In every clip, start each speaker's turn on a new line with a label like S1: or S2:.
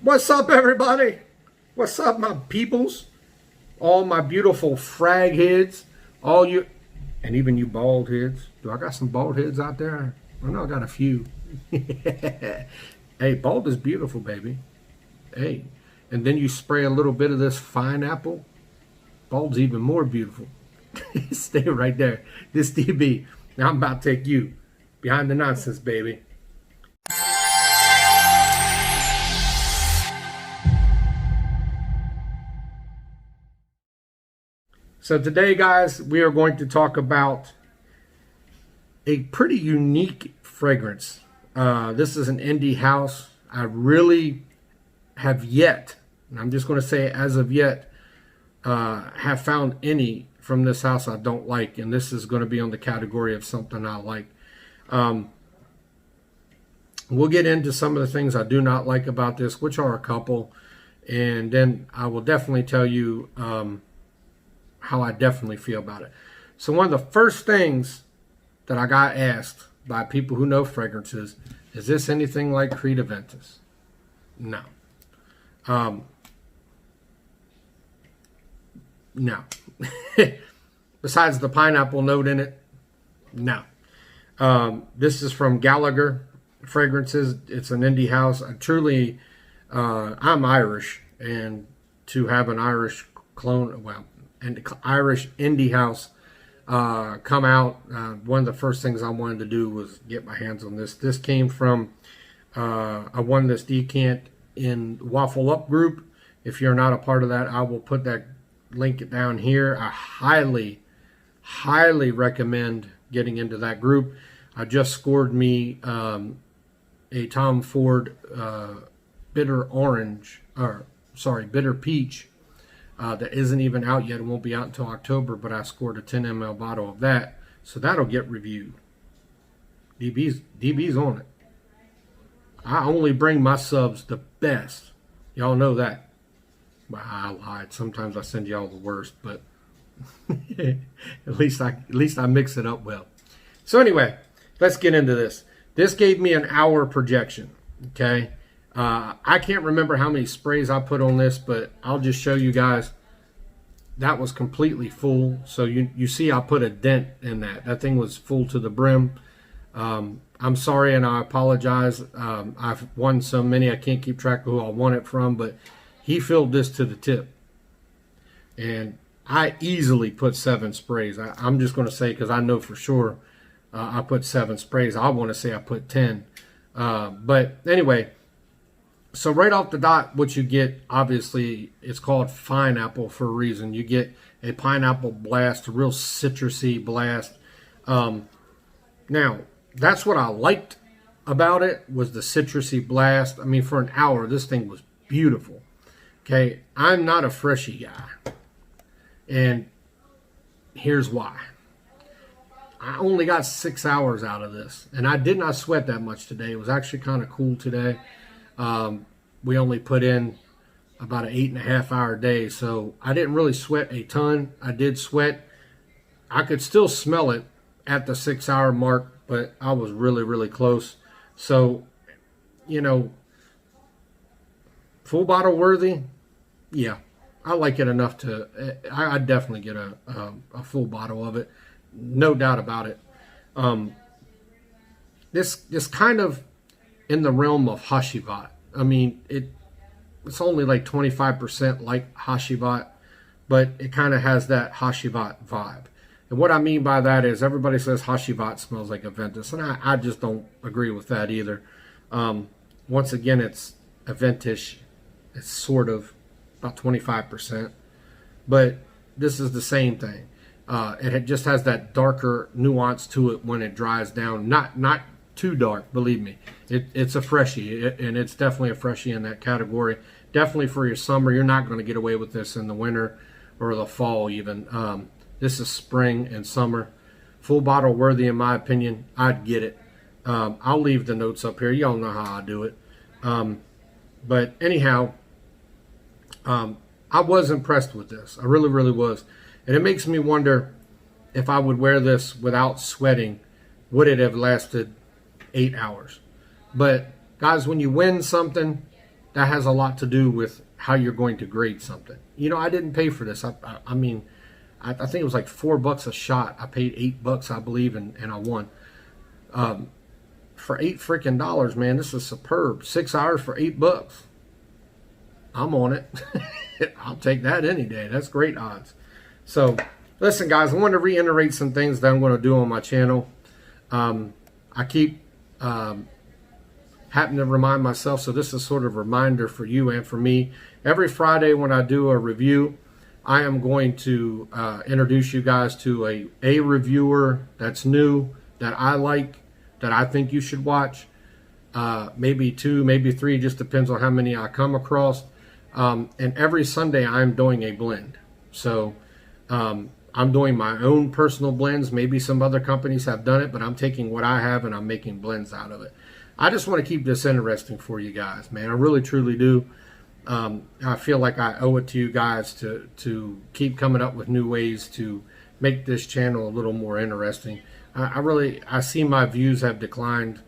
S1: What's up, everybody? What's up, my peoples? All my beautiful frag heads, all you, and even you bald heads. Do I got some bald heads out there? I know I got a few. Hey, bald is beautiful, baby. Hey, and then you spray a little bit of this Fineapple. Bald's even more beautiful. Stay right there. This DB. Now I'm about to take you behind the nonsense, baby. So today, guys, we are going to talk about a pretty unique fragrance. This is an indie house. I really have yet, and I'm just going to say as of yet, have found any from this house I don't like. And this is going to be on the category of something I like. We'll get into some of the things I do not like about this, which are a couple. And then I will definitely tell you how I definitely feel about it. So one of the first things that I got asked by people who know fragrances, is this anything like Creed Aventus? No. No. Besides the pineapple note in it, no. This is from Ghallagher Fragrances. It's an indie house. I'm Irish, and to have an Irish clone, well, an Irish indie house come out, one of the first things I wanted to do was get my hands on this. This came from, I won this decant in Waffle Up group. If you're not a part of that, I will put that link down here. I highly recommend getting into that group. I just scored me a Tom Ford bitter peach that isn't even out yet. It won't be out until October, but I scored a 10 ml bottle of that, so that'll get reviewed. DB's on it. I only bring my subs the best. Y'all know that. Well, I lied. Sometimes I send y'all the worst, but at least I mix it up well. So anyway, let's get into this. This gave me an hour projection. Okay. I can't remember how many sprays I put on this, but I'll just show you guys. That was completely full. So you see I put a dent in that. That thing was full to the brim. I'm sorry and I apologize. I've won so many I can't keep track of who I won it from, but he filled this to the tip. And I easily put 7 sprays. I'm just going to say, because I know for sure I put 7 sprays. I want to say I put 10. But anyway, so right off the dot, what you get, obviously, it's called Fineapple for a reason. You get a pineapple blast, a real citrusy blast. Now, that's what I liked about it, was the citrusy blast. I mean, for an hour, this thing was beautiful. Okay, I'm not a freshy guy. And here's why. I only got 6 hours out of this. And I did not sweat that much today. It was actually kind of cool today. We only put in about an 8.5 hour day, so I didn't really sweat a ton. I did sweat. I could still smell it at the 6 hour mark, but I was really close. So, you know, full bottle worthy, yeah. I like it enough to, I'd definitely get a full bottle of it. No doubt about it. This kind of in the realm of Hashivat. I mean, it's only like 25% like Hashivat, but it kind of has that Hashivat vibe. And what I mean by that is everybody says Hashivat smells like Aventus, and I just don't agree with that either. Once again, it's Aventish. It's sort of about 25%, but this is the same thing. It just has that darker nuance to it when it dries down. Not too dark, believe me. It's a freshie, and it's definitely a freshie in that category. Definitely for your summer. You're not going to get away with this in the winter or the fall even. This is spring and summer. Full bottle worthy, in my opinion. I'd get it. I'll leave the notes up here. Y'all know how I do it. But anyhow, I was impressed with this. I really was. And it makes me wonder if I would wear this without sweating, would it have lasted 8 hours? But guys, when you win something, that has a lot to do with how you're going to grade something. You know, I didn't pay for this. I mean, I think it was like $4 a shot. I paid $8, I believe, and I won. For $8 freaking dollars, man, this is superb. 6 hours for $8. I'm on it. I'll take that any day. That's great odds. So, listen, guys, I want to reiterate some things that I'm going to do on my channel. I keep having to remind myself, so this is sort of a reminder for you and for me. Every Friday when I do a review, I am going to introduce you guys to a reviewer that's new, that I like, that I think you should watch. Maybe 2, maybe 3, just depends on how many I come across. And every Sunday I'm doing a blend. So I'm doing my own personal blends. Maybe some other companies have done it, but I'm taking what I have and I'm making blends out of it. I just want to keep this interesting for you guys, man. I really, truly do. I feel like I owe it to you guys to keep coming up with new ways to make this channel a little more interesting. I see my views have declined.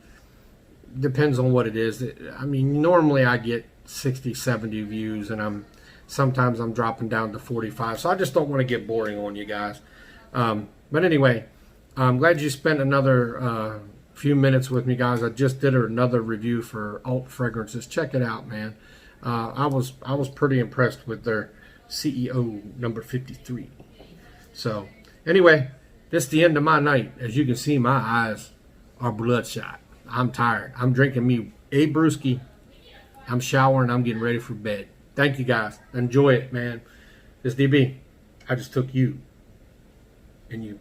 S1: Depends on what it is. I mean, normally I get 60, 70 views, and sometimes I'm dropping down to 45. So I just don't want to get boring on you guys. But anyway, I'm glad you spent another few minutes with me, guys. I just did another review for Alt Fragrances. Check it out, man. I was pretty impressed with their CEO number 53. So anyway, this is the end of my night. As you can see, my eyes are bloodshot. I'm tired. I'm drinking me a brewski. I'm showering. I'm getting ready for bed. Thank you, guys. Enjoy it, man. This DB. I just took you. And you.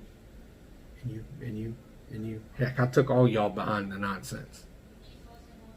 S1: And you. And you. And you. Heck, I took all y'all behind the nonsense.